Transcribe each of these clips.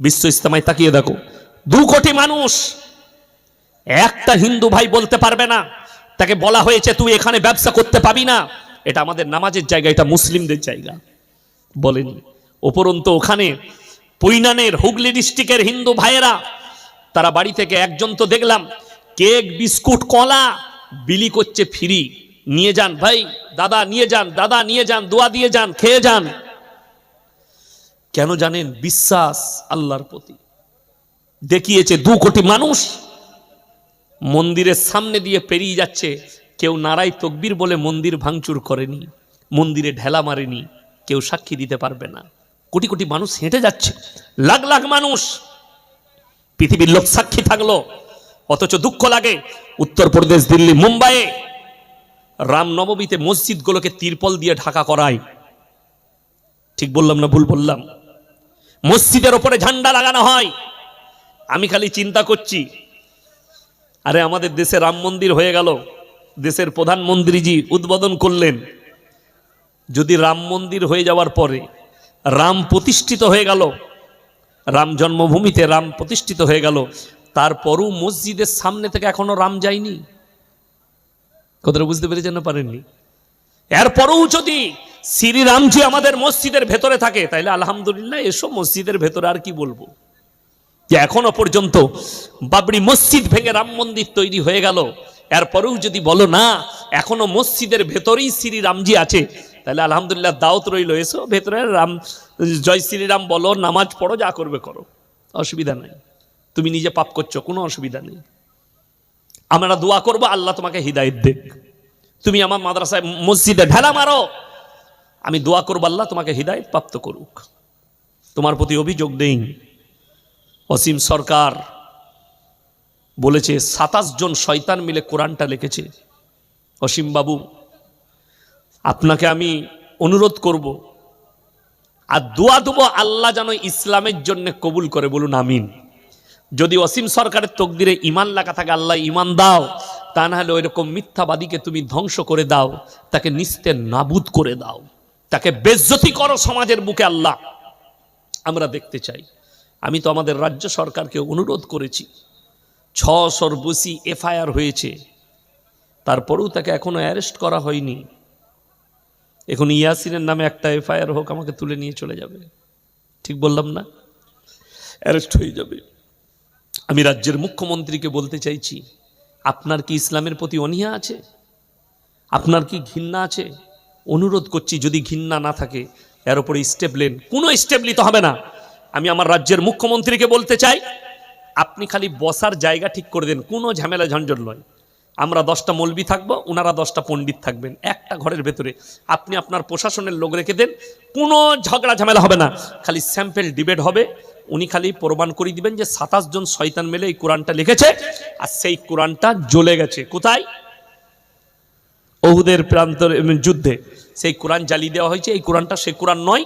বিশ্ব ইস্তেমায় তাকিয়ে দেখো, 2 কোটি মানুষ, একটা হিন্দু ভাই বলতে পারবে না তাকে বলা হয়েছে তুই এখানে ব্যবসা করতে পাবি না, এটা আমাদের নামাজের জায়গা, এটা মুসলিমদের জায়গা, বলেনি। উপরন্তু ওখানে পৈনানের হুগলি ডিস্ট্রিক্টের হিন্দু ভাইয়েরা তারা বাড়ি থেকে একজন তো দেখলাম কেক বিস্কুট কলা বিলি করছে ফ্রি, নিয়ে যান ভাই, দাদা নিয়ে যান, দাদা নিয়ে যান, দোয়া দিয়ে যান, খেয়ে যান। কেন জানেন? বিশ্বাস আল্লাহর প্রতি দেখিয়েছে। 2 কোটি মানুষ মন্দিরের সামনে দিয়ে পেরিয়ে যাচ্ছে, কেউ নারাই তকবীর বলে মন্দির ভাঙচুর করেনি, মন্দিরে ঢেলা মারেনি, কেউ সাক্ষী দিতে পারবে না। কোটি কোটি মানুষ হেঁটে যাচ্ছে, লাখ লাখ মানুষ, পৃথিবীর লোক সাক্ষী থাকলো। অথচ দুঃখ লাগে উত্তরপ্রদেশ, দিল্লি, মুম্বাইয়ে রামনবমীতে মসজিদগুলোকে তিরপল দিয়ে ঢাকা করায়। ঠিক বললাম না ভুল বললাম? মসজিদের ওপরে ঝান্ডা লাগানো হয়। আমি খালি চিন্তা করছি, আরে আমাদের দেশে রাম মন্দির হয়ে গেল, দেশের প্রধানমন্ত্রীজি উদ্বোধন করলেন, যদি রাম মন্দির হয়ে যাওয়ার পরে রাম প্রতিষ্ঠিত হয়ে গেল, রাম জন্মভূমিতে রাম প্রতিষ্ঠিত হয়ে গেল, তারপরও মসজিদের সামনে থেকে এখনো রাম যায়নি। কথাটা বুঝতে পেরেছেন না পারেননি? এরপরেও যদি শ্রীরামজি আমাদের মসজিদের ভেতরে থাকে, তাইলে আলহামদুলিল্লাহ, এসব মসজিদের ভেতরে আর কি বলবো, যে এখনো পর্যন্ত বাবরি মসজিদ ভেঙে রাম মন্দির তৈরি হয়ে গেল, এরপরেও যদি বলো না এখনো মসজিদের ভেতরেই শ্রীরামজি আছে, তাহলে আলহামদুলিল্লাহ, দাওয়াত রইল, এসো ভেতরে রাম, জয় শ্রীরাম বলো, নামাজ পড়ো, যা করবে করো, অসুবিধা নাই। তুমি নিজে পাপ করছো, কোনো অসুবিধা নেই। আমরা দোয়া করবো আল্লাহ তোমাকে হিদায়াত দেখ। তুমি আমার মাদ্রাসায় মসজিদে ঢেলা মারো, আমি দোয়া করবো আল্লাহ তোমাকে হিদায়াত প্রাপ্ত করুক। তোমার প্রতি অভিযোগ নেই। অসীম সরকার বলেছে 27 জন শয়তান মিলে কোরআনটা লিখেছে। অসীম বাবু, আপনাকে আমি অনুরোধ করব আর দোয়া দেবো আল্লাহ যেন ইসলামের জন্য কবুল করে, বলুন আমিন। যদি অসীম সরকারের তকদিরে ইমান লেখা থাকে, আল্লাহ ইমান দাও, তা না হলে ওই রকম মিথ্যাবাদীকে তুমি ধ্বংস করে দাও, তাকে নিস্তে নাবুদ করে দাও, তাকে বেজ্জতি করো সমাজের বুকে। আল্লাহ আমরা দেখতে চাই। আমি তো আমাদের রাজ্য সরকারকে অনুরোধ করেছি, 600-র বেশি এফআইআর হয়েছে, তারপরেও তাকে এখনো অ্যারেস্ট করা হয়নি। এখন ইয়াসিনের নামে একটা এফআইআর হোক, আমাকে তুলে নিয়ে চলে যাবে। ঠিক বললাম না? অ্যারেস্ট হয়ে যাবে। আমি রাজ্যের মুখ্যমন্ত্রীকে বলতে চাইছি, আপনার কি ইসলামের প্রতি অনীহা আছে? আপনার কি ঘৃণা আছে? অনুরোধ করছি, যদি ঘৃণা না থাকে এর উপরে স্টেপ নেন। কোনো স্টেপ নিতে হবে না। আমি আমার রাজ্যের মুখ্যমন্ত্রীকে বলতে চাই, আপনি খালি বসার জায়গা ঠিক করে দেন, কোনো ঝামেলা ঝঞ্ঝট নয়। আমরা 10টা মৌলবি থাকবো, ওনারা 10টা পণ্ডিত থাকবেন, একটা ঘরের ভেতরে। আপনি আপনার প্রশাসনের লোক রেখে দেন, কোনো ঝগড়া ঝামেলা হবে না। খালি স্যাম্পল ডিবেট হবে, উনি খালি প্রমাণ করে দিবেন যে 27 জন শয়তান মিলে এই কোরআনটা লিখেছে, আর সেই কোরআনটা জ্বলে গেছে। কোথায়? ওহুদের প্রান্তর যুদ্ধে সেই কোরআন জ্বালিয়ে দেওয়া হয়েছে, এই কোরআনটা সে কোরআন নয়।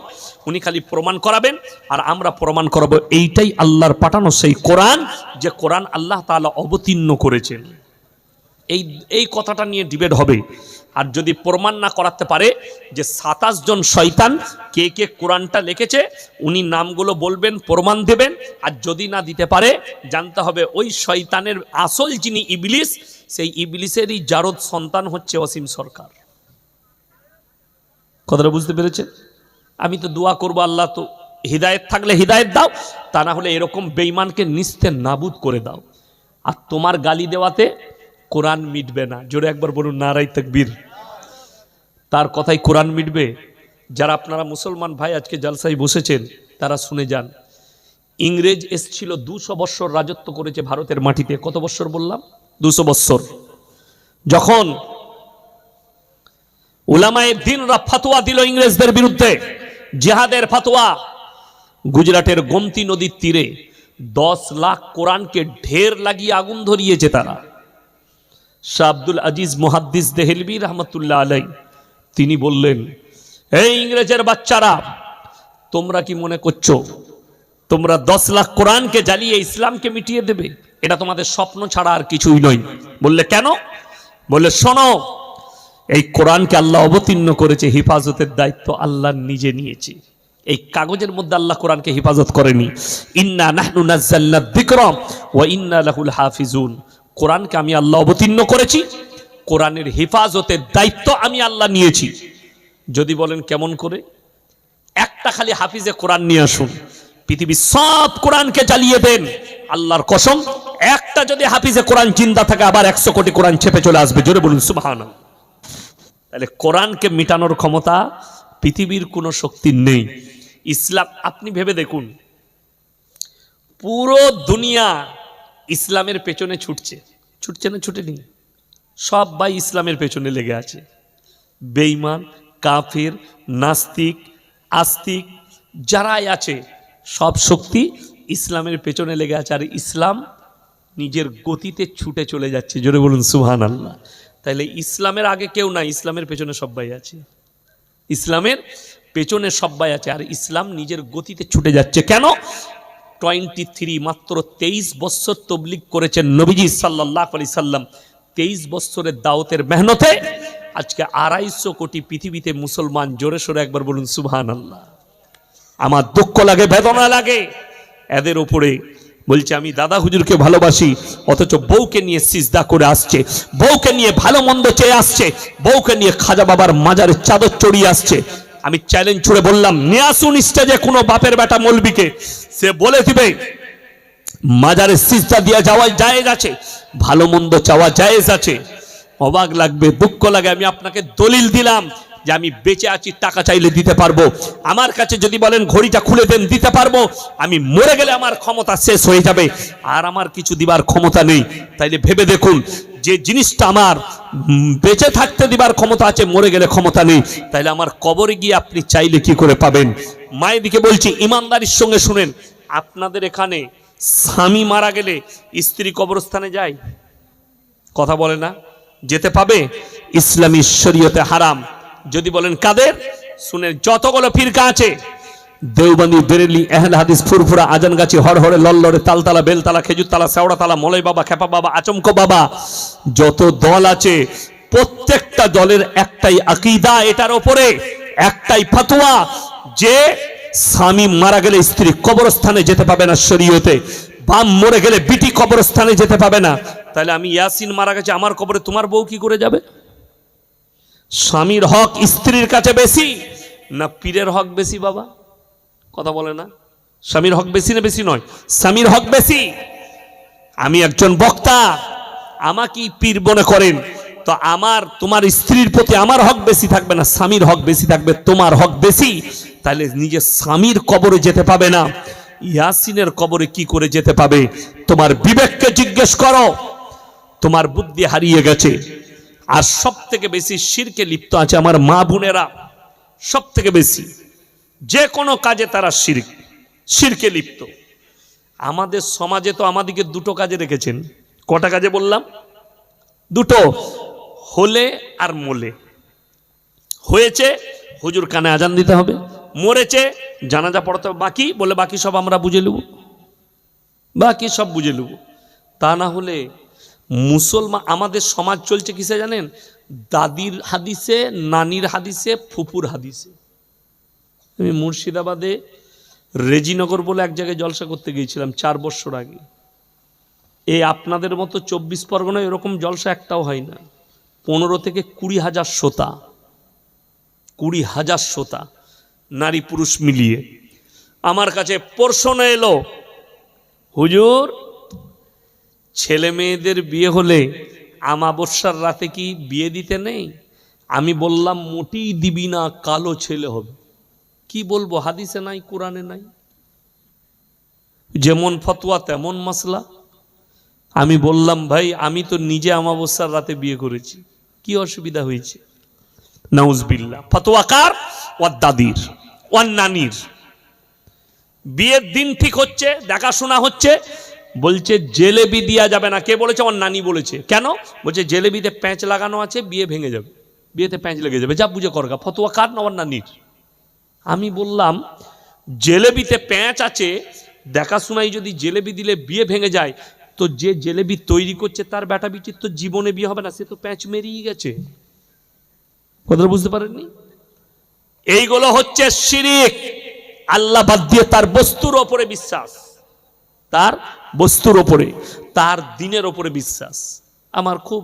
উনি খালি প্রমাণ করাবেন, আর আমরা প্রমাণ করাবো এইটাই আল্লাহর পাঠানো সেই কোরআন, যে কোরআন আল্লাহ তাআলা অবতীর্ণ করেছেন। এই কথাটা নিয়ে ডিবেট হবে। আর যদি প্রমাণ না করাতে পারে যে 27 জন শয়তান কে কে কোরআনটা লিখেছে, উনি নামগুলো বলবেন, প্রমাণ দেবেন। আর যদি না দিতে পারে, জানতে হবে ওই শয়তানের আসল যিনি ইবলিস, সেই ইবলিসেরই জারদ সন্তান হচ্ছে অসীম সরকার। কথাটা বুঝতে পেরেছেন? আমি তো দোয়া করবো, আল্লাহ তো হিদায়েত থাকলে হিদায়েত দাও, তা না হলে এরকম বেঈমানকে নিস্তে নাবুদ করে দাও। আর তোমার গালি দেওয়াতে কোরআন মিটবে না। জোরে একবার বলুন নারায়ে তাকবীর। তার কথাই কোরআন মিটবে। যারা আপনারা মুসলমান ভাই আজকে জালসায় বসেছেন, তারা শুনে যান। ইংরেজ এসছিল, 200 বৎসর রাজত্ব করেছে ভারতের মাটিতে। কত বৎসর বললাম? 200 বৎসর। যখন উলামায়ে দ্বীনরা ফতোয়া দিল ইংরেজদের বিরুদ্ধে, জিহাদের ফতোয়া, গুজরাটের গোমতী নদীর তীরে 10 লাখ কোরআনকে ঢের লাগিয়ে আগুন ধরিয়েছে তারা। শাহ আব্দুল আজিজ মুহাদ্দিস দেহলভী রহমতুল্লাহ আলাইহি তিনি বললেন, এই ইংরেজের বাচ্চারা, তোমরা কি মনে করছো তোমরা 10 লাখ কোরআনকে জ্বালিয়ে ইসলামকে মিটিয়ে দেবে? এটা তোমাদের স্বপ্ন ছাড়া আর কিছুই নয়। বললে কেন? বললে শোনো, এই কোরআনকে আল্লাহ অবতীর্ণ করেছে, হিফাজতের দায়িত্ব আল্লাহ নিজে নিয়েছে। এই কাগজের মধ্যে আল্লাহ কোরআনকে হেফাজত করেনি। ইন্না নাহনু নাযালনা যিকরা ওয়া ইন্না লাহুল হাফিজুন। কোরআনকে আমি আল্লাহ অবতীর্ণ করেছি, কোরআনের হেফাজতের দায়িত্ব আমি আল্লাহ নিয়েছি। যদি বলেন কেমন করে, একটা খালি হাফিজে কোরআন নিয়ে আসুন, পৃথিবীর সব কোরআনকে জ্বালিয়ে দেন, আল্লাহর কসম একটা যদি হাফিজে কোরআন জিন্দা থাকে আবার 100 কোটি কোরআন ছেপে চলে আসবে। জোরে বলুন সুবহানাল্লাহ। তাহলে কোরআনকে মিটানোর ক্ষমতা পৃথিবীর কোনো শক্তি নেই। ইসলাম, আপনি ভেবে দেখুন, পুরো দুনিয়া ইসলামের পেছনে ছুটছে, ছুটছে না ছুটেনি? সব ভাই ইসলামের পেছনে লেগে আছে। বেঈমান, কাফির, নাস্তিক, আস্তিক যারাই আছে সব শক্তি ইসলামের পেছনে লেগে আছে, আর ইসলাম নিজের গতিতে ছুটে চলে যাচ্ছে। জোরে বলুন সুবহানাল্লাহ। তাহলে ইসলামের আগে কেউ নাই, ইসলামের পেছনে সবাই আছে, ইসলামের পেছনে সবাই আছে, আর ইসলাম নিজের গতিতে ছুটে যাচ্ছে। কেন? 23 মাত্র 23 বছর তবলিগ করেছেন নবীজি সাল্লাল্লাহু আলাইহি সাল্লাম। 23 বছরের দাওয়াতের মেহনতে আজকে 250 কোটি পৃথিবীতে মুসলমান। জোরে সোরে একবার বলুন সুবহানাল্লাহ। আমার দুঃখ লাগে, বেদনা লাগে এদের উপরে। বলছে আমি দাদা হুজুরকে ভালোবাসি, অথচ বউকে নিয়ে সিজদা করে আসছে, বউকে নিয়ে ভালো মন্দ চেয়ে আসছে, বউকে নিয়ে খাজা বাবার মাজারের চাদর চড়িয়ে আসছে। আমি চ্যালেঞ্জ ছুড়ে বললাম, নিয়ে আসুন স্টেজে কোনো বাপের বেটা মৌলবীকে, সে বলে দিবে মাজারে সিজদা দিয়ে যাওয়া জায়েজ আছে, ভালো মন্দ চাওয়া জায়েজ আছে। অবাক লাগবে, দুঃখ লাগে। আমি আপনাকে দলিল দিলাম যে আমি বেঁচে আছি, টাকা চাইলে দিতে পারবো। আমার কাছে যদি বলেন ঘড়িটা খুলে দেন, দিতে পারবো। আমি মরে গেলে আমার ক্ষমতা শেষ হয়ে যাবে, আর আমার কিছু দিবার ক্ষমতা নেই। তাইলে ভেবে দেখুন, যে জিনিসটা আমার বেঁচে থাকতে দিবার ক্ষমতা আছে, মরে গেলে ক্ষমতা নেই, তাইলে আমার কবরে গিয়ে আপনি চাইলে কি করে পাবেন? মায়েদিকে বলছি ইমানদারির সঙ্গে শুনেন, আপনাদের এখানে স্বামী মারা গেলে স্ত্রী কবরস্থানে যায়? কথা বলে না? যেতে পাবে? ইসলামী শরীয়তে হারাম। যদি বলেন কাদের, শুনে যতগুলো ফিরকা আছে, দেওবন্দি, বেরেলি, আহলে হাদিস, ফুরফুরা, আজানগাছি, হরহরে, লল্লরে, তালতলা, বেলতলা, খেজুরতলা, শেওড়াতলা, মলয় বাবা, খেপা বাবা, আচমক বাবা, যত দল আছে প্রত্যেকটা দলের একটাই আকীদা, এটার উপরে একটাই ফতোয়া যে স্বামী মারা গেলে স্ত্রী কবরস্থানে যেতে পাবে না শরীয়তে, বাম মরে গেলে বিটি কবরস্থানে যেতে পাবে না। তাহলে আমি ইয়াসিন মারা গেছে, আমার কবরে তোমার বউ কি করে যাবে? স্বামীর হক স্ত্রীর কাছে বেশি না পীরের হক বেশি? বাবা কথা বলে না? স্বামীর হক বেশি না বেশি নয়? স্বামীর হক বেশি। আমি একজন বক্তা, আমাকে পীর মনে করেন, তো আমার তোমার স্ত্রীর প্রতি আমার হক বেশি থাকবে না, স্বামীর হক বেশি থাকবে, তোমার হক বেশি। তাহলে নিজের স্বামীর কবরে যেতে পাবে না, ইয়াসিনের কবরে কি করে যেতে পাবে? তোমার বিবেককে জিজ্ঞেস করো, তোমার বুদ্ধি হারিয়ে গেছে। আর সব থেকে বেশি শিরকে লিপ্ত আছে আমার মা বোনেরা, সব থেকে বেশি যে কোনো কাজে তারা শিরকে লিপ্ত। আমাদের সমাজে তো আমাদেরকে দুটো কাজে রেখেছেন। কটা কাজে বললাম? দুটো, হলে আর মোলে। হয়েছে হুজুর কানে আজান দিতে হবে, মরেছে জানাজা পড়তে হবে, বাকি বলে বাকি সব আমরা বুঝে নেব, বাকি সব বুঝে নেব। তা না হলে মুসলমান, আমাদের সমাজ চলছে কিসে জানেন? দাদির হাদিসে, নানির হাদিসে, ফুফুর হাদিসে। আমি মুর্শিদাবাদে রেজিনগর বলে এক জায়গায় জলসা করতে গিয়েছিলাম 4 বছর আগে। এই আপনাদের মতো 24 পরগনায় এরকম জলসা একটাও হয় না। 15 থেকে 20,000 শ্রোতা, 20,000 শ্রোতা, নারী পুরুষ মিলিয়ে। আমার কাছে প্রশ্ন এলো, হুজুর ছেলে মেয়েদের বিয়ে হলে আমাবস্যার রাতে কি বিয়ে দিতে নেই? আমি বললাম মোটেই দিবি না, কালো ছেলে হবে। কি বলবো, হাদিসে নাই, কোরআনে নাই, যেমন ফতোয়া তেমন মাসলা। আমি বললাম ভাই আমি তো নিজে আমাবস্যার রাতে বিয়ে করেছি, কি অসুবিধা হয়েছে? নাউজবিল্লাহ। ফতোয়া কার? ওর দাদির, ওর নানির। বিয়ের দিন ঠিক হচ্ছে, দেখাশোনা হচ্ছে, বলছে জেলেবি দেওয়া যাবে না। কে বলেছে? ওর নানি বলেছে। কেন? বলছে জেলেবিতে প্যাঁচ লাগানো আছে, বিয়ে ভেঙে যাবে, বিয়েতে প্যাঁচ লেগে যাবে। যা বুঝে করগা। ফতোয়া কার? না ওর নানির। আমি বললাম জেলেবিতে প্যাঁচ আছে, দেখাশোনায় যদি জেলেবি দিলে বিয়ে ভেঙে যায়, তো যে জেলেবি তৈরি করছে তার বেটা বিটির তো জীবনে বিয়ে হবে না, সে তো প্যাঁচ মেরিয়ে গেছে। কথাটা বুঝতে পারেননি? এইগুলো হচ্ছে শিরিক। আল্লাহ বাদ দিয়ে তার বস্তুর ওপরে বিশ্বাস, তার বস্তুর ওপরে, তার দিনের ওপরে বিশ্বাস। আমার খুব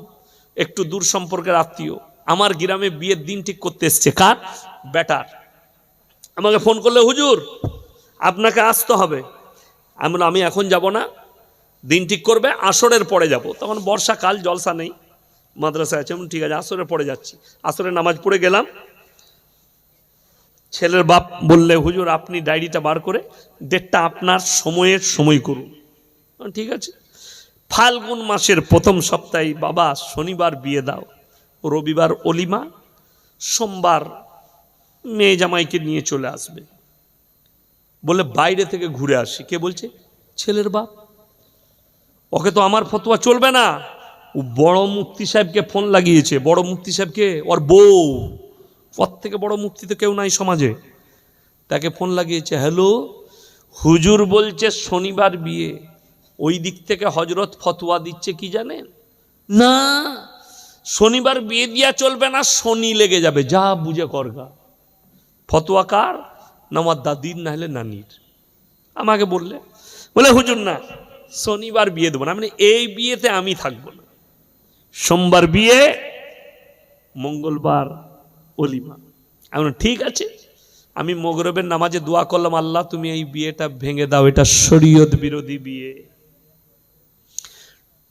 একটু দূর সম্পর্কের আত্মীয় আমার গ্রামে বিয়ের দিন ঠিক করতে এসছে, কার? বেটার। আমাকে ফোন করলে, হুজুর আপনাকে আসতে হবে। আমি এখন যাব না, দিন ঠিক করবে, আসরের পরে যাব। তখন বর্ষাকাল, জলসা নেই, মাদ্রাসায় আছে। ঠিক আছে, আসরের পরে যাচ্ছি। আসরের নামাজ পড়ে গেলাম। ছেলের বাপ বললে, হুজুর আপনি ডায়েরিটা বার করে ডেটটা আপনার সময় করুন। ঠিক আছে। ফাল্গুন মাসের প্রথম সপ্তাহে বাবা শনিবার বিয়ে দাও, রবিবার অলিমা, সোমবার মেয়ে জামাইকে নিয়ে চলে আসবে। বলে বাইরে থেকে ঘুরে আসি। কে বলছে? ছেলের বাপ। ওকে তো আমার ফতোয়া চলবে না। ও বড় মুফতি সাহেবকে ফোন লাগিয়েছে। বড় মুফতি সাহেবকে, ওর বউ, ওর থেকে বড় মুফতি তো কেউ নাই সমাজে। তাকে ফোন লাগিয়েছে, হ্যালো হুজুর বলছে শনিবার বিয়ে। ওই দিক থেকে হজরত ফতোয়া দিচ্ছে কি জানেন? না, শনিবার বিয়ে দিয়া চলবে না, শনি লেগে যাবে। যা বুঝে করগা। ফতোয়া কার? না আমার দাদির, না হলে নানির। আমাকে বলে হুজুর না, শনিবার বিয়ে দেবো না। মানে এই বিয়েতে আমি থাকবো না। সোমবার বিয়ে, মঙ্গলবার অলিমা। আমি ঠিক আছে। আমি মগরবের নামাজে দোয়া করলাম, আল্লাহ তুমি এই বিয়েটা ভেঙে দাও, এটা শরীয়ত বিরোধী বিয়ে।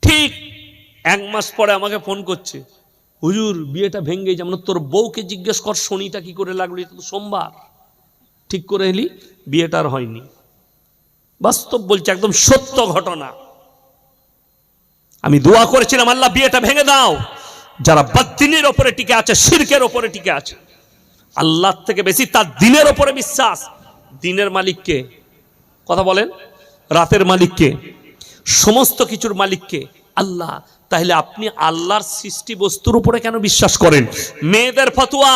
ঠিক 1 মাস পরে আমাকে ফোন করছে, হুজুর বিয়েটা ভেঙে যেমন। তোর বউকে জিজ্ঞেস কর শনিটা কি করে লাগলো, এটা তো সোমবার। ঠিক করে এলি, বিয়েটা আর হয়নি। বাস্তব বলছে, একদম সত্য ঘটনা। আমি দোয়া করেছিলাম, আল্লাহ বিয়েটা ভেঙে দাও। যারা বাতিলের ওপরে টিকে আছে, শিরকের ওপরে টিকে আছে, আল্লাহ থেকে বেশি তার দিনের ওপরে বিশ্বাস। দিনের মালিককে, কথা বলেন, রাতের মালিককে, সমস্ত কিছুর মালিককে আল্লাহ। তাহলে আপনি আল্লাহর সৃষ্টি বস্তুর উপরে কেন বিশ্বাস করেন? মেয়েদের ফতোয়া,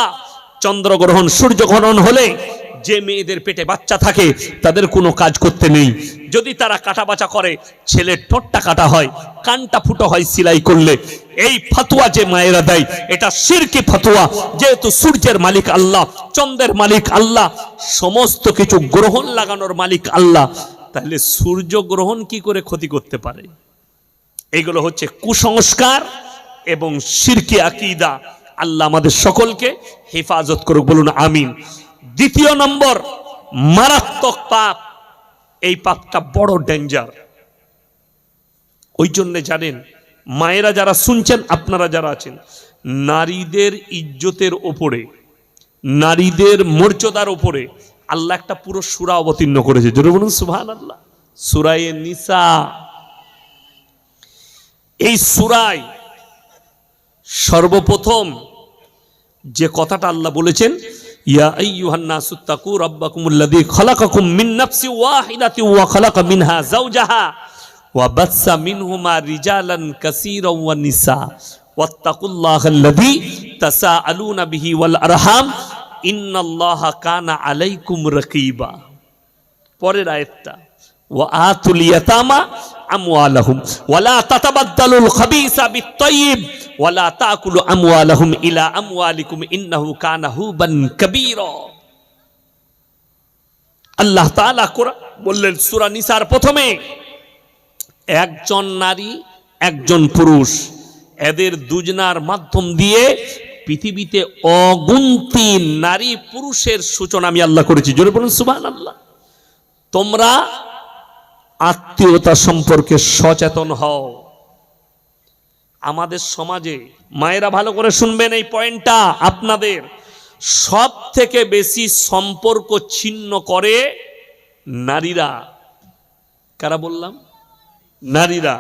চন্দ্রগ্রহণ সূর্যগ্রহণ হলে যে মেয়েদের পেটে বাচ্চা থাকে তাদের কোনো কাজ করতে নেই। যদি তারা কাটা বাছা করে, ছেলের ঠোঁটটা কাটা হয়, কানটা ফুটো হয় সিলাই করলে। এই ফতোয়া যে মায়েরা দেয়, এটা শিরকি ফতোয়া। যেহেতু সূর্যের মালিক আল্লাহ, চন্দ্রের মালিক আল্লাহ, সমস্ত কিছু গ্রহণ লাগানোর মালিক আল্লাহ, তাহলে সূর্য গ্রহণ কি করে ক্ষতি করতে পারে? এগুলো হচ্ছে কুসংস্কার এবং শিরকি আকীদা। আল্লাহ আমাদের সকলকে হেফাজত করুক, বলুন আমিন। দ্বিতীয় নম্বর মারাত্মক পাপ, এই পাপটা বড় ডেঞ্জার। ওই জন্য জানেন, মায়েরা যারা শুনছেন, আপনারা যারা আছেন, নারীদের ইজ্জতের ওপরে, নারীদের মর্যাদার ওপরে আল্লাহ একটা পুরো সূরা অবতীর্ণ করেছে। জোরে বলুন সুবহানাল্লাহ। সূরা নিসা। এই সূরায় সর্বপ্রথম যে কথাটা আল্লাহ বলেছেন, ইয়া আইয়ুহান নাসুত্তাকু রাব্বাকুমুল্লাযী খালাকাকুম মিন নাফসিন ওয়াহিদাতিন ওয়া খালাকা মিনহা যাওজাহা ওয়া বাসসা মিনহুমা রিজালান কাসীরান ওয়া নিসা ওয়াত্তাকুল্লাহাল্লাযী তাসাআলুনা বিহি ওয়াল আরহাম ইন্নাল্লাহা কানা আলাইকুম রাকীবা। পরের আয়াতটা, ওয়া আতুল ইয়াতামা আমওয়ালাহুম ওয়া লা তাতাবাদদালুল খাবিসা বিত-তাইয়্যিব ওয়া লা তাকুলু আমওয়ালাহুম ইলা আমওয়ালিকুম ইন্নাহু কানা হুবান কাবীরা। আল্লাহ তাআলা কোরআন বললেন সূরা নিসার প্রথমে, একজন নারী একজন পুরুষ, এদের দুজনার মাধ্যম দিয়ে পৃথিবীতে অগুন্তি নারী পুরুষের সূচনা আমি আল্লাহ করেছি। জোরে বলুন সুবহানাল্লাহ। তোমরা আত্মীয়তা সম্পর্কে সচেতন হও। আমাদের সমাজে মায়েরা ভালো করে শুনবেন এই পয়েন্টটা, আপনাদের সব থেকে বেশি সম্পর্ক ছিন্ন করে নারীরা। কারা বললাম? নারীরা।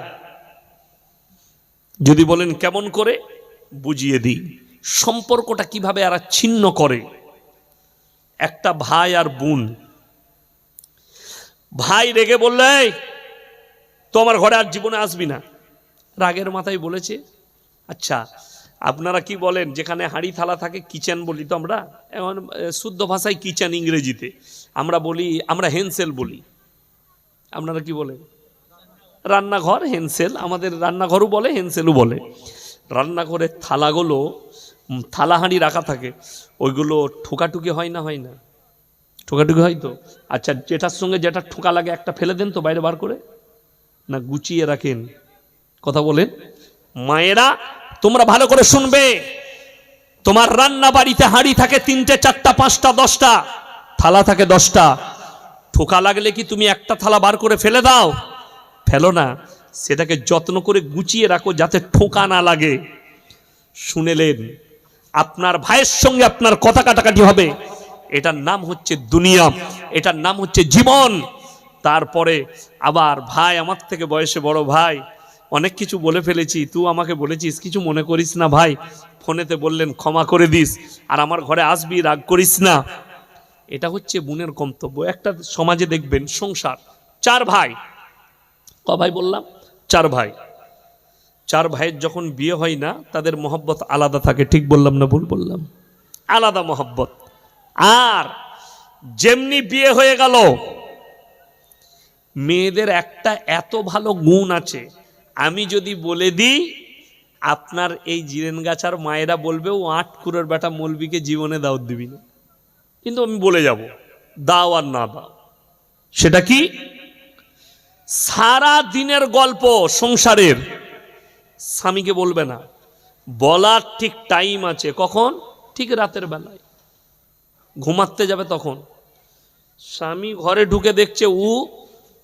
যদি বলেন কেমন করে, বুঝিয়ে দিই। সম্পর্কটা কিভাবে এরা ছিন্ন করে। একটা ভাই আর বোন, ভাই রেগে বললে, তো আমার ঘরে আর জীবনে আসবি না। রাগের মাথায় বলেছে। আচ্ছা আপনারা কি বলেন, যেখানে হাঁড়ি থালা থাকে কিচেন বলি তো আমরা, এখন শুদ্ধ ভাষায় কিচেন, ইংরেজিতে আমরা বলি, আমরা হেনসেল বলি। আপনারা কি বলেন? রান্নাঘর, হেনসেল। আমাদের রান্নাঘরও বলে, হেনসেলও বলে। রান্নাঘরের থালাগুলো, থালা হাঁড়ি রাখা থাকে, ওইগুলো ঠোকাঠুকি হয় না? হয় না? ঠোকাঠুকি হয় তো? আচ্ছা, যেটার সঙ্গে যেটা ঠোকা লাগে একটা ফেলে দেন তো বাইরে বার করে, না গুছিয়ে রাখেন? কথা বলেন। মায়েরা তোমরা ভালো করে শুনবে, তোমার রান্না বাড়িতে হাঁড়ি থাকে 3টে 4টা 5টা 10টা, থালা থাকে 10টা। ঠোকা লাগলে কি তুমি একটা থালা বার করে ফেলে দাও? ফেলো না, সেটাকে যত্ন করে গুছিয়ে রাখো যাতে ঠোকা না লাগে। শুনেলেন, আপনার ভাইয়ের সঙ্গে আপনার কথা কাটাকাটি হবে, এটার নাম হচ্ছে দুনিয়া, এটার নাম হচ্ছে জীবন। তারপরে আবার ভাই, আমার থেকে বয়সে বড় ভাই, অনেক কিছু বলে ফেলেছি, তুই আমাকে বলেছিস কিছু মনে করিস না ভাই, ফোনেতে বললেন ক্ষমা করে দিস, আর আমার ঘরে আসবি, রাগ করিস না। এটা হচ্ছে বোনের কর্তব্য। একটা সমাজে দেখবেন সংসার, 4 ভাই, ক ভাই বললাম? 4 ভাই। 4 ভাইয়ের যখন বিয়ে হয় না, তাদের মহব্বত আলাদা থাকে। ঠিক বললাম না ভুল বললাম? আলাদা মহব্বত। আর যেমনি বিয়ে হয়ে গেল, মেয়েদের একটা এত ভালো গুণ আছে, আমি যদি বলে দিই, আপনার এই জিরেনগাছার মায়েরা বলবে ও 8 কুড়োর বেটা মৌলবীকে জীবনে দাওয়াত দিবি না, কিন্তু আমি বলে যাব, দাও আর না দাও। সেটা কি? সারা দিনের গল্প সংসারের স্বামীকে বলবে না, বলার ঠিক টাইম আছে। কখন? ঠিক রাতের বেলায় ঘুমাতে যাবে তখন। স্বামী ঘরে ঢুকে দেখছে ও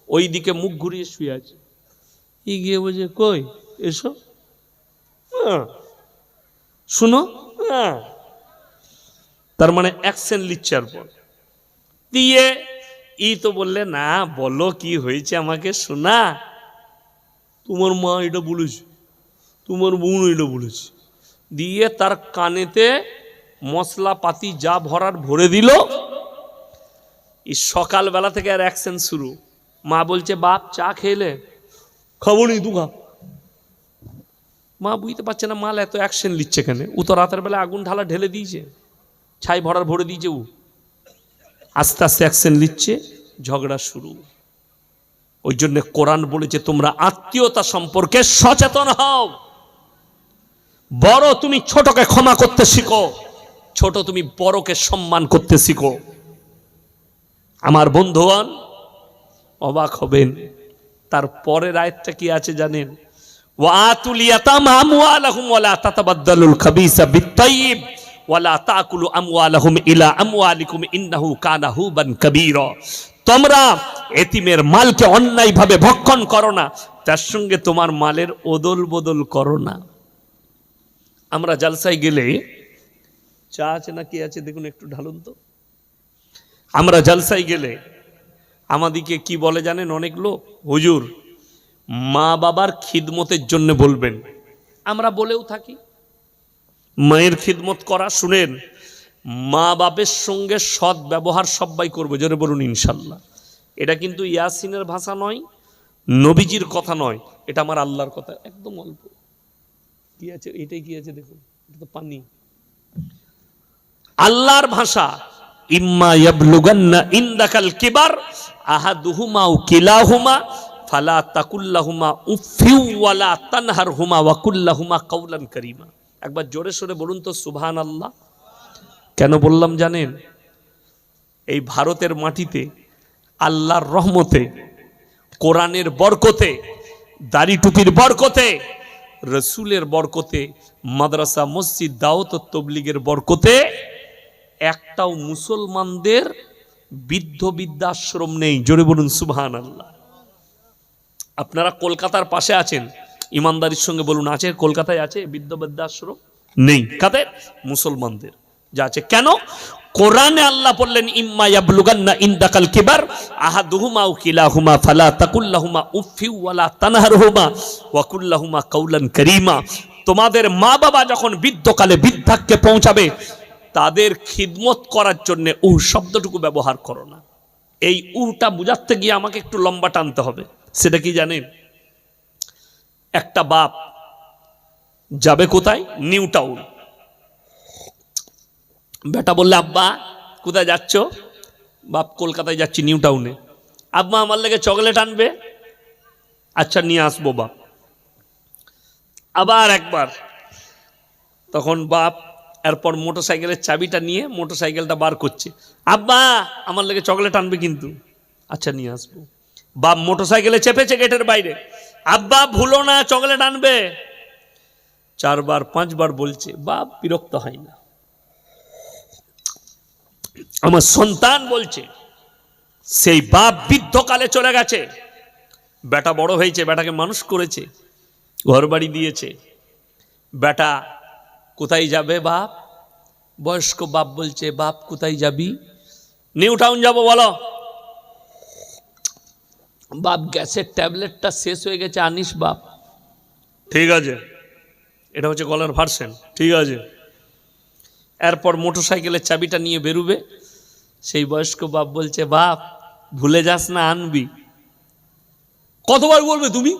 ওই দিকে মুখ ঘুরিয়ে শুয়ে আছে, ই গিয়ে বলছে কই এসো, শুনো। তার মানে অ্যাকশন লিচ্ছে। আর পর দিয়ে ই তো বললে না, বলো কি হয়েছে আমাকে শোনা। তোমার মা এটা বলেছে, তোমার বোন এটা বলেছে, দিয়ে তার কানেতে মশলাপাতি যা ভরার ভরে দিল। এই সকালবেলা থেকে আর অ্যাকশন শুরু। মা বলছে বাপ চা খেলে? খাবো নি, তু খা। মা বুঝতে পারছে না মাল এত অ্যাকশন লিচ্ছে কেন। ও তো রাতের বেলা আগুন ঢালা ঢেলে দিয়েছে, ছাই ভরার ভরে দিয়েছে। ও আস্তে আস্তে অ্যাকশন লিচ্ছে, ঝগড়া শুরু। ওই জন্য কোরআন বলেছে তোমরা আত্মীয়তা সম্পর্কে সচেতন হও। বড় তুমি ছোটকে ক্ষমা করতে শিখো, ছোট তুমি বড়কে সম্মান করতে শিখো। আমার বন্ধুগণ, অবাক হবেন, তার পরের আয়াতটা কি আছে জানেন? ওয়াতুল ইয়াতামা আমওয়ালাহুম ওয়ালা তাতাবাদদালুল খাবিসা বিত-তাইয়্যিব ওয়ালা তাকুলু আমওয়ালাহুম ইলা আমওয়ালিকুম ইন্নাহু কানা হুবান কাবীরা। তোমরা এতিমের মালকে অন্যায়ভাবে ভক্ষণ করো না, তার সঙ্গে তোমার মালের ওদল বদল করো না। আমরা জালসায় গেলে, চা আছে না কি আছে দেখুন, একটু ঢালুন তো। আমরা জালসায় গেলে আমাদিকে কি বলে জানেন অনেক লোক? হুজুর মা বাবার খিদমতের জন্য বলবেন। আমরা বলেও থাকি মায়ের খিদমত করা। শুনেন, মা বাপের সঙ্গে সৎ ব্যবহার সবাই করবে, জোরে বলুন ইনশাল্লাহ। এটা কিন্তু ইয়াসিনের ভাষা নয়, নবীজির কথা নয়, এটা আমার আল্লাহর কথা। একদম অল্প কি আছে, এটাই কি আছে দেখুন, এটা তো পানি। আল্লাহর ভাষা, ইম্মা ইয়াবলুগান্না ইনদাকাল কিবার আহাদুহুমা আও কিলাহুমা ফালা তাকুল্লাহুমা উফিউ ওয়ালা তানহারহুমা ওয়া কুল্লাহুমা কাওলান কারীমা। একবার জোরে সোরে বলুন তো সুবহানাল্লাহ। কেন বললাম জানেন? এই ভারতের মাটিতে আল্লাহর রহমতে, কোরআনের বরকতে, দাড়ি টুপির বরকতে, রসুলের বরকতে, মাদ্রাসা মসজিদ দাওয়াত ও তাবলীগের বরকতে একটাও মুসলমানদের বৃদ্ধ বৃদ্ধাশ্রম নেই। জোরে বলুন সুবহানাল্লাহ। আপনারা কলকাতার পাশে আছেন, ইমানদারির সঙ্গে বলুন আছে? কলকাতায় আছে বৃদ্ধ বৃদ্ধাশ্রম? নেই। কাদের? মুসলমানদের যা আছে। কেন? কোরআনে আল্লাহ বললেন ইম্মা ইয়াবলুগান্না ইনদাকাল কিবার আহাদুহুমা আও কিলাহুমা ফালা তাকুল্লাহুমা উফিউ ওয়ালা তানহারহুমা ওয়া কুল্লাহুমা কাওলান কারীমা। তোমাদের মা বাবা যখন বৃদ্ধকালে বৃদ্ধাক্যে পৌঁছাবে, তাদের খিদমত করার জন্য উ শব্দটুকু ব্যবহার করো না। এই উটা বুঝাতে গিয়ে আমাকে একটু লম্বা টানতে হবে। সেটা কি জানেন? একটা বাপ যাবে কোথায়? New town. বেটা বললে আব্বা কোথায় যাচ্ছ? বাপ কলকাতায় যাচ্ছি নিউ টাউনে। আব্বা আমার লেগে চকলেট আনবে? আচ্ছা নিয়ে আসবো বাপ। আবার একবার তখন বাপ এরপর মোটরসাইকেলের চাবিটা নিয়ে মোটরসাইকেলটা বার করছে। আব্বা আমার লেগে চকলেট আনবে কিন্তু। আচ্ছা নিয়ে আসবো। বাপ মোটরসাইকেলে চেপেছে গেটের বাইরে, আব্বা ভুলো না চকলেট আনবে। 4 বার 5 বার বলছে, বাপ বিরক্ত হয় না। আমার সন্তান বলছে, সেই বাপ বৃদ্ধকালে চলে গেছে, বেটা বড় হয়েছে, বেটাকে মানুষ করেছে, ঘর বাড়ি দিয়েছে। বেটা কোথায় যাবে বাপ? বয়স্ক বাপ বলছে, বাপ কোথায় যাবি? নিউ টাউন যাবো বলো। বাপ গ্যাসের ট্যাবলেটটা শেষ হয়ে গেছে, আনিস বাপ। ঠিক আছে, এটা হচ্ছে গলার ভার্সন, ঠিক আছে। এরপর মোটরসাইকেলের চাবিটা নিয়ে বেরোবে, সেই বয়স্ক বাপ বলছে, বাপ ভুলে যাস না আনবি। কতবার বলবে তুমি?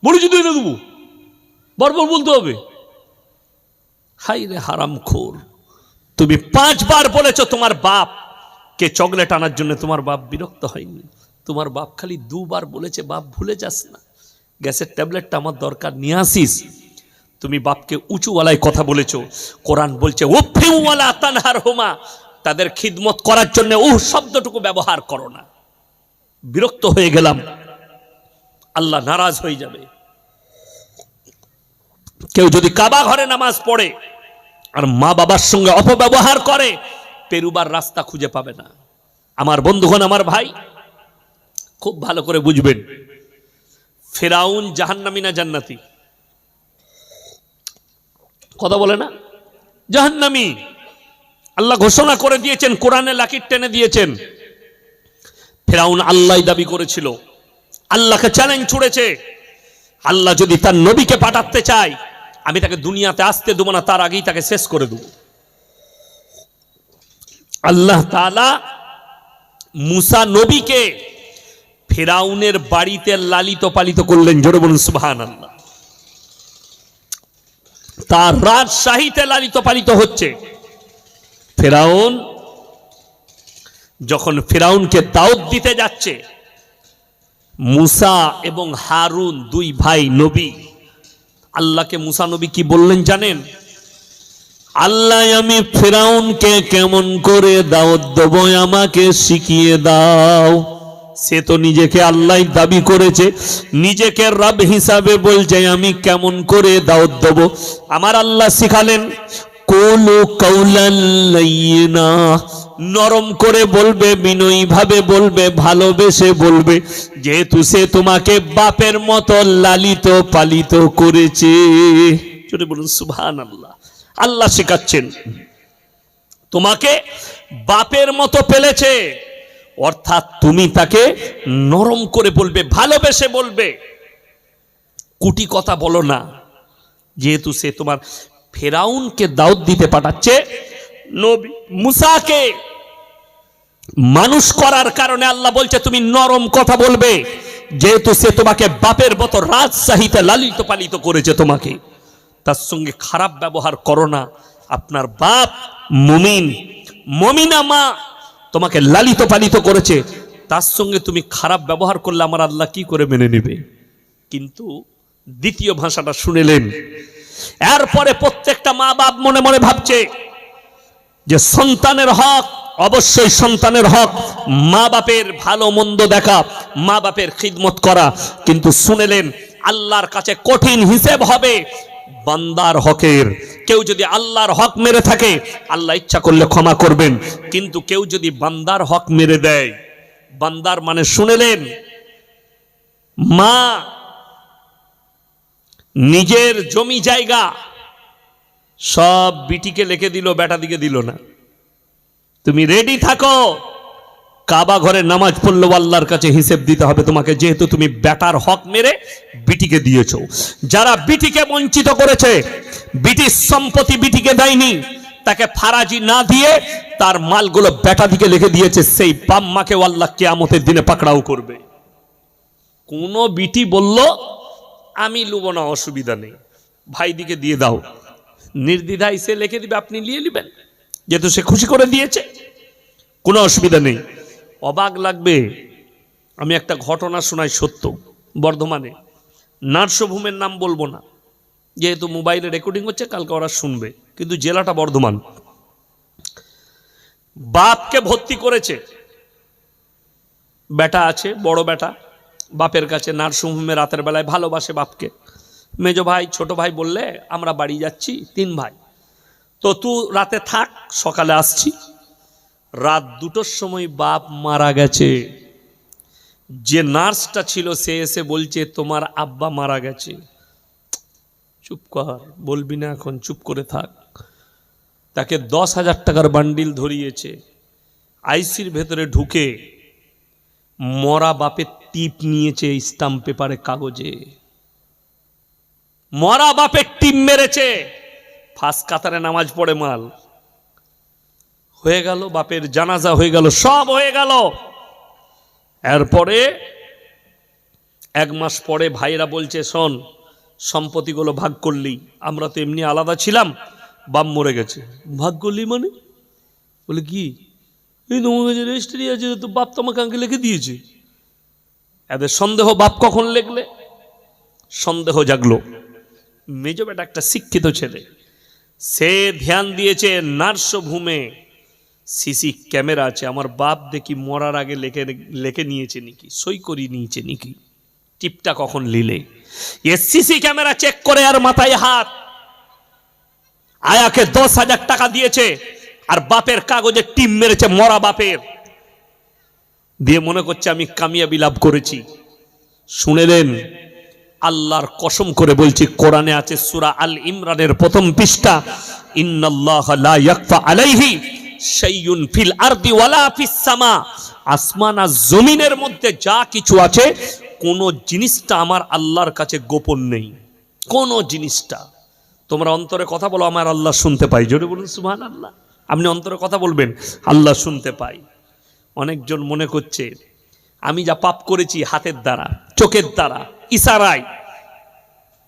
বলেছি তো এনে দেবো, বারবার বলতে হবে? হাই রে হারামখোর, তুমি 5 বার বলেছ তোমার বাপ কে চকলেট আনার জন্য, তোমার বাপ বিরক্ত হয়নি। তোমার বাপ খালি 2 বার বলেছে, বাপ ভুলে যাস না, গ্যাসের ট্যাবলেটটা আমার দরকার, নিয়ে আসিস। তুমি বাপকে উঁচুওয়ালায় কথা বলেছো। কোরআন বলছে ওয়ালা তানহার হোমা, তাদের খিদমত করার জন্য শব্দটুকু ব্যবহার করো না। বিরক্ত হয়ে গেলাম, আল্লাহ নারাজ হয়ে যাবে। কেউ যদি কাবা ঘরে নামাজ পড়ে আর মা বাবার সঙ্গে অপব্যবহার করে, পেরুবার রাস্তা খুঁজে পাবে না। আমার বন্ধুগণ, আমার ভাই, খুব ভালো করে বুঝবেন, ফেরাউন জাহান্নামী না জান্নাতি? কথা বলে না? জাহান্নামী। আল্লাহ ঘোষণা করে দিয়েছেন, কোরআনে লাকির টেনে দিয়েছেন। ফেরাউন আল্লাহ দাবি করেছিল, আল্লাহকে চ্যালেঞ্জ ছুড়েছে, আল্লাহ যদি তার নবীকে পাঠাতে চায়, আমি তাকে দুনিয়াতে আসতে দেব না, তার আগেই তাকে শেষ করে দেব। আল্লাহ তাআলা মুসা নবীকে ফেরাউনের বাড়িতে লালিত পালিত করলেন। জোরে বলুন সুবহানাল্লাহ। তার রাজশাহীতে লালিত পালিত হচ্ছে। ফেরাউন যখন ফেরাউনকে দাওয়াত দিতে যাচ্ছে, মুসা এবং হারুন 2 ভাই নবী, আল্লাহকে মুসা নবী কি বললেন জানেন? আল্লাহ, আমি ফেরাউনকে কেমন করে দাওয়াত দেব আমাকে শিখিয়ে দাও। সে তো নিজেকে আল্লাহ দাবি করেছে, নিজেকে রব হিসাবে বলছে, আমি কেমন করে দাওয়াত দেব? আমার আল্লাহ শিখালেন, কুলু কাউলান লাইয়িনা, নরম করে বলবে, বিনয়ী ভাবে বলবে, ভালোবেসে বলবে, যেহেতু সে তোমাকে বাপের মতো লালিত পালিত করেছে। জোরে বলুন সুবহানাল্লাহ। আল্লাহ শেখাচ্ছেন, তোমাকে বাপের মতো পেলেছে, অর্থাৎ তুমি তাকে নরম করে বলবে, ভালোবেসে বলবে, কুটি কথা বলো না। যেহেতু সে তোমার ফেরাউনকে দাওয়াত দিতে পাঠাচ্ছে, নবী মুসাকে মানুষ করার কারণে আল্লাহ বলছে তুমি নরম কথা বলবে, যেহেতু সে তোমাকে বাপের মতো রাজশাহীতে লালিত পালিত করেছে, তোমাকে তার সঙ্গে খারাপ ব্যবহার করো না। আপনার বাপ মুমিন, মুমিনা মা তোমাকে লালিত পালিত করেছে, তার সঙ্গে তুমি খারাপ ব্যবহার করলে আমার আল্লাহ কি করে মেনে নেবে? কিন্তু দ্বিতীয় ভাষাটা শুনেলেন। এরপরে প্রত্যেকটা মা বাপ মনে মনে ভাবছে যে সন্তানের হক, অবশ্যই সন্তানের হক মা বাপের ভালো মন্দ দেখা, মা বাপের খিদমত করা। কিন্তু শুনেলেন আল্লাহর কাছে কঠিন হিসেব হবে বান্দার হকের। কেউ যদি আল্লাহর হক মেরে থাকে, আল্লাহ ইচ্ছা করলে ক্ষমা করবেন, কিন্তু কেউ যদি বান্দার হক মেরে দেয়, বান্দার মানে শুনেলেন, মা নিজের জমি জায়গা সব বিটিকে লিখে দিল, বেটা দিকে দিল না। তুমি রেডি থাকো, কাবা ঘরে নামাজ পড়লেও আল্লাহর কাছে হিসেব দিতে হবে তোমাকে, যেহেতু তুমি বেটার হক মেরে বিটিকে দিয়েছো। যারা বিটিকে বঞ্চিত করেছে, বিটির সম্পত্তি বিটিকে দেয়নি, তাকে ফারাজি না দিয়ে তার মালগুলো বেটা দিকে লিখে দিয়েছে, সেই বাপ মাকে আল্লাহ কিয়ামতের দিনে পাকড়াও করবে। কোন বিটি বলল আমি লুব না, অসুবিধা নেই, ভাই দিকে দিয়ে দাও, নির্দ্বিধায় সে লিখে দিবে, আপনি নিয়ে নেবেন, যেহেতু সে খুশি করে দিয়েছে, কোনো অসুবিধা নেই। অবাক লাগবে, আমি একটা ঘটনা শোনাই, সত্য। বর্ধমানে নার্সভূমের নাম বলবো না, যেহেতু মোবাইলে রেকর্ডিং হচ্ছে, কালকে ওরা শুনবে, কিন্তু জেলাটা বর্ধমান। বাপকে ভর্তি করেছে, বেটা আছে, বড় বেটা বাপের কাছে নার্সিংহোমে রাতের বেলায় ভালোবাসে বাপকে। মেজো ভাই ছোট ভাই বললে আমরা বাড়ি যাচ্ছি, 3 ভাই, তো তুই রাতে থাক, সকালে আসছি। রাত 2টোর সময় বাপ মারা গেছে। যে নার্সটা ছিল সে এসে বলছে তোমার আব্বা মারা গেছে। চুপ কর, বলবি না এখন, চুপ করে থাক। তাকে 10,000 টাকার বান্ডিল ধরিয়েছে। আইসির ভেতরে ঢুকে মরা বাপের টিপ নিয়েছে, স্টাম্প পেপারে কাগজে মরা বাপের টিপ মেরেছে। ফার্স্ট কাতারে নামাজ পড়ে মাল হয়ে গেল, বাপের জানাজা হয়ে গেল, সব হয়ে গেল। এরপরে 1 মাস পরে ভাইরা বলছে শোন, সম্পত্তিগুলো ভাগ করলি, আমরা তো এমনি আলাদা ছিলাম, বাপ মরে গেছে। ভাগ করলি মানে? বলে কি, এই তোমার কাছে রেজিস্ট্রি আছে, তো বাপ তোমাকে আঙ্কে লিখে দিয়েছে। এদের সন্দেহ, বাপ কখন লেখলে, সন্দেহ জাগলো। মেজো বেটা একটা শিক্ষিত ছেলে, সে ধ্যান দিয়েছে নার্সভূমে সিসি ক্যামেরা আছে, আমার বাপ দেখি মরার আগে লেখে নিয়েছে নাকি, সই করি নিয়েছে নাকি, টিপটা কখন লিলে। এ সিসি ক্যামেরা চেক করে আর মাথায় হাত। আয়াকে 10,000 টাকা দিয়েছে আর বাপের কাগজে টিপ মেরেছে মরা বাপের দিয়ে, মনে করছে আমি কামিয়াবি লাভ করেছি। শুনে দেন, আল্লাহর কসম করে বলছি, কোরআনে আছে সূরা আল ইমরানের 1ম পৃষ্ঠা, ইন্নাল্লাহা লা ইয়াখফা আলাইহি শাইউন ফিল আরদি ওয়ালা ফিস সামা। আসমান আর জমিনের মধ্যে যা কিছু আছে, কোন জিনিসটা আমার আল্লাহর কাছে গোপন নেই, কোন জিনিসটা। তোমরা অন্তরে কথা বলো, আমার আল্লাহ শুনতে পাই। জোরে বলুন সুবহানাল্লাহ। আপনি অন্তরে কথা বলবেন, আল্লাহ শুনতে পাই। অনেকজন মনে করছে আমি যা পাপ করেছি হাতের দ্বারা, চোখের দ্বারা, ইশারায়,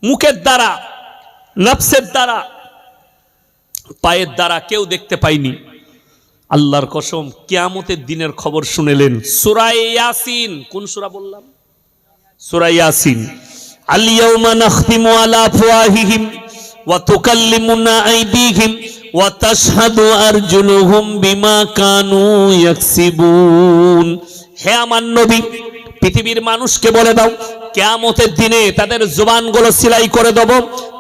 মুখের দ্বারা, নফসের দ্বারা, পায়ের দ্বারা, কেউ দেখতে পাইনি। আল্লাহর কসম, কিয়ামতের দিনের খবর শুনেলেন। সূরা ইয়াসিন, কোন সূরা বললাম? সূরা ইয়াসিন। আল ইয়াউমা নাখতিমু আলা আফওয়াহিহিম ওয়া তুকাল্লিমুনা আইদিহিম ওয়া তাশহাদু আরজুলুহুম বিমা কানু ইয়াকসিবুন। হে আমার নবী, পৃথিবীর মানুষকে বলে দাও, কিয়ামতের দিনে তাদের জবানগুলো সিলাই করে দেব,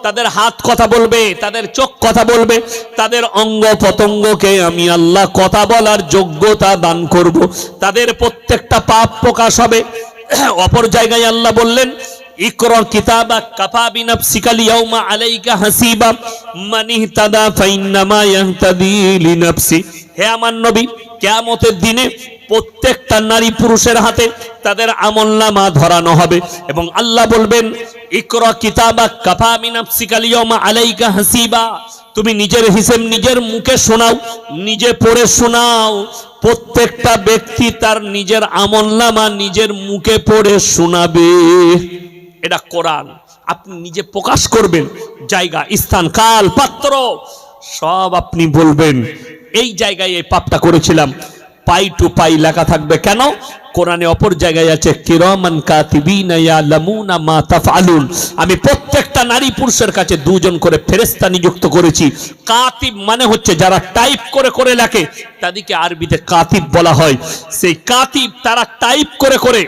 তাদের হাত কথা বলবে, তাদের চোখ কথা বলবে, তাদের অঙ্গ প্রত্যঙ্গকে আমি আল্লাহ কথা বলার যোগ্যতা দান করব, তাদের প্রত্যেকটা পাপ প্রকাশ হবে। অপর জায়গায় আল্লাহ বললেন, ইকরা কিতাবাক কাফা বিনাফসিকা আল-ইয়াউমা আলাইকা হাসিবা মান ইহতাদা ফাইন্নামা ইয়াহতাদি লিনাফসি। হে আমার নবী, কিয়ামতের দিনে প্রত্যেকটা নারী পুরুষের হাতে তাদের আমলনামা ধরানো হবে এবং আল্লাহ বলবেন, ইকরা কিতাবাক কাফা বিনাফসিকা আল-ইয়াউমা আলাইকা হাসিবা। তুমি নিজের হিসাব নিজের মুখে শোনাও, নিজে পড়ে শোনাও। প্রত্যেকটা ব্যক্তি তার নিজের আমলনামা নিজের মুখে পড়ে শোনাবে। এটা কোরআন। আপনি নিজে প্রকাশ করবেন, জায়গা, স্থান, কাল, পাত্র সব আপনি বলবেন, এই জায়গায় এই পাপটা করেছিলাম। পাই টু পাই লেখা থাকবে। কেন? কোরআনে অপর জায়গায় আছে, কিরামান কাতিবিনা ইয়ালামুনা মা তাফআলুন। আমি প্রত্যেকটা নারী পুরুষের কাছে 2 জন করে ফেরেশতা নিযুক্ত করেছি। কাতিব মানে হচ্ছে যারা টাইপ করে করে লেখে, তাদেরকে আরবিতে কাতিব বলা হয়। সেই কাতিব তারা টাইপ করে করে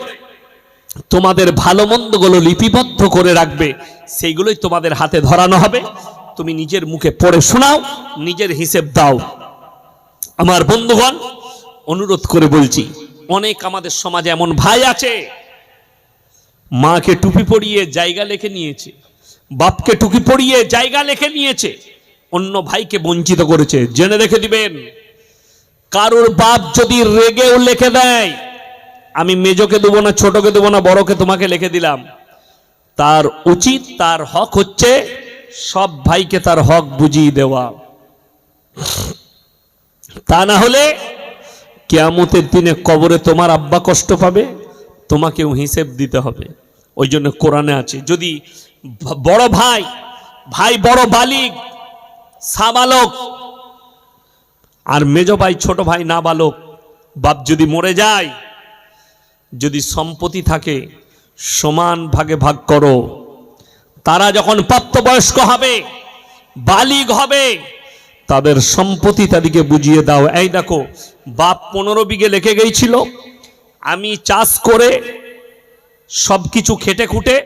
তোমাদের ভালো মন্দগুলো লিপিবদ্ধ করে রাখবে, সেইগুলোই তোমাদের হাতে ধরানো হবে। তুমি নিজের মুখে পড়ে শোনাও, নিজের হিসেব দাও। আমার বন্ধুগণ, অনুরোধ করে বলছি, অনেক আমাদের সমাজে এমন ভাই আছে, মাকে টুপি পরিয়ে জায়গা লিখে নিয়েছে, বাপকে টুপি পরিয়ে জায়গা লিখে নিয়েছে, অন্য ভাইকে বঞ্চিত করেছে। জেনে রেখে দিবেন, কারোর বাপ যদি রেগেও লিখে দেয়, আমি মেজোকে দেবো না, ছোটকে দেবো না, বড়কে তোমাকে লিখে দিলাম, তার উচিত, তার হক হচ্ছে সব ভাইকে তার হক বুঝিয়ে দেওয়া। তা না হলে কিয়ামতের দিনে কবরে তোমার আব্বা কষ্ট পাবে, তোমাকেও হিসেব দিতে হবে। ওই জন্য কোরআনে আছে, যদি বড় ভাই, ভাই বড় বালিগ সাবালক, আর মেজো ভাই ছোট ভাই নাবালক, বাপ যদি মরে যায়, যদি সম্পত্তি থাকে সমান ভাগে ভাগ করো। তারা যখন প্রাপ্তবয়স্ক হবে, বালিগ হবে, তাদের সম্পত্তি তাদেরকে বুঝিয়ে দাও। এই দেখো, বাপ 15 বিঘে লিখে গিয়েছিল, আমি চাষ করে সবকিছু খেটে খুঁটে